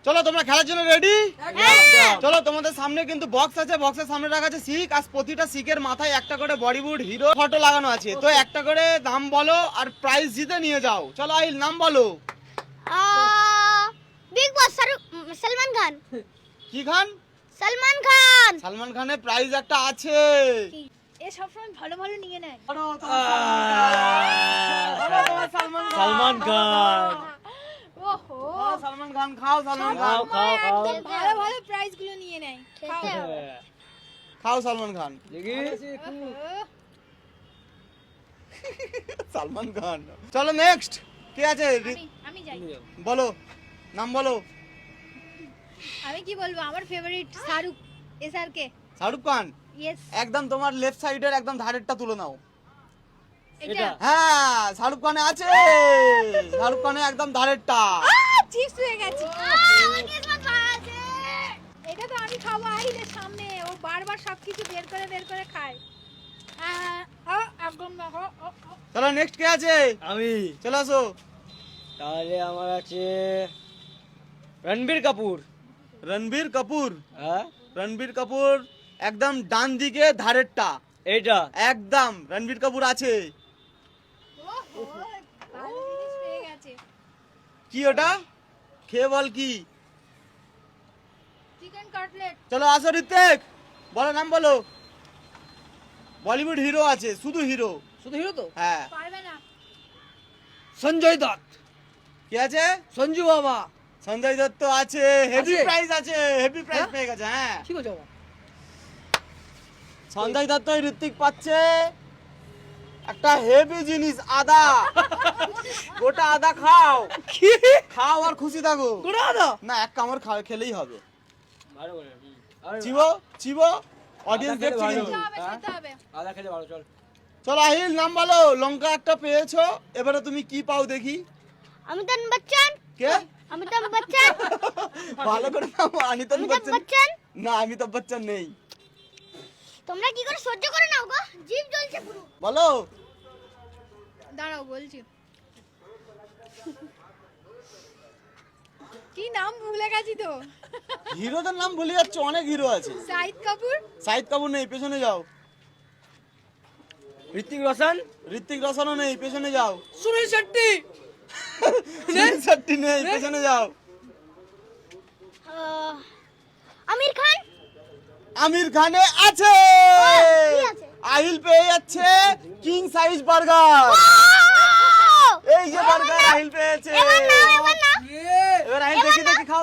চলো তোমরা খেলার জন্য রেডি? চলো তোমাদের সামনে কিন্তু বক্স আছে, বক্সের সামনে রাখা আছে শিক, আর প্রতিটা শিকের মাথায় একটা করে বলিউড হিরো ফটো লাগানো আছে। তো একটা করে নাম বলো আর প্রাইজ জিতে নিয়ে যাও। চলো আহিল নাম বলো। বিগ বস সলমান খান। কি খান? সলমান খান। সালমান খানের প্রাইজ একটা আছে। এ সবসময় ভালো ভালো নিয়ে নেয়। সালমান খান। ওহো, সালমান খান খাও, সালমান খান খাও খাও ভালো ভালো প্রাইজ গুলো নিয়ে নেয়। খাও সালমান খান। দেখি সালমান খান। চলো নেক্সট কে আছে? আমি যাই। বলো নাম বলো। আমি কি বলবো, আমার favourite Shahrukh SRK. Shahrukh Khan. Yes, একদম তোমার লেফট সাইডের একদম ধারেরটা তুলে নাও। এটা হ্যাঁ শাহরুখ খানে আছে, শাহরুখ খানে একদম ধারেরটা। চিপস হয়ে গেছে। আমার কিসমত ভালো আছে। এটা তো আমি খাবো আহিলের সামনে, ও বারবার সবকিছু বের করে খায়। একদম দেখো। চলো নেক্সট কে আছে? আমি। চলে আসো। তাহলে আমার আছে রণবীর কাপুর। রণবীর কাপুর। হ্যাঁ রণবীর কাপুর একদম ডান দিকে ধারেরটা, এইটা একদম রণবীর কাপুর আছে। কি ওটা? খেয়ে বল কি? Chicken cutlet. চলো আসো ঋত্বিক, বলো নাম বলো। বলিউড হিরো আছে, শুধু হিরো। শুধু হিরো তো? হ্যাঁ পারবে না। সঞ্জয় দত্ত। কি আছে? সঞ্জু বাবা। সঞ্জয় দত্ত আছে, হেভি আছে? প্রাইস আছে, হেভি প্রাইস হ্যাঁ? পেয়ে গেছে। হ্যাঁ ঠিক আছে বাবা। সঞ্জয় দত্ত ঋত্বিক পাচ্ছে একটা হেভি জিনিস, আদা। গোটা আদা খাও, কি? খাও আর খুশি থাকো। গোটা আদা? না এক কামড় খেলেই হবে। ভালো বলে। আরে চিবো চিবো, অডিয়েন্স আদা খেলে দেখছে ভালো। কিন্তু। খেতে হবে। আদা খেলে ভালো, চল। চলো আহিল নাম বলো। লঙ্কা একটা পেয়েছো, এবারে তুমি কি পাও দেখি। অমিতাভ বচ্চন। কে? অমিতাভ বচ্চন। ভালো করে নাম। অমিতাভ অমিতাভ বচ্চন? বচ্চন। না অমিতাভ বচ্চন নেই। তোমরা কি করে সহ্য করে নাও গো? জিভ জ্বলছে পুরো। বলো। দাঁড়াও বলছি। কি নাম ভুলে গেছি তো। হিরোদের নাম ভুলে যাচ্ছ, অনেক হিরো আছে। শাহিদ কাপুর। শাহিদ কাপুর নেই, পেছনে যাও। ঋত্বিক রোশন। ঋত্বিক রোশনও নেই, পেছনে যাও। সুনীল শেট্টি। সুনীল শেট্টি নেই, পেছনে যাও। আমির খান। আমির খানে আছে। কি আছে? আহিল পেয়ে যাচ্ছে কিং সাইজ বার্গার। এই যে বার্গার আহিল পেয়েছে। এবার নাও, এবার নাও। এবার আহিল দেখি দেখি খাও।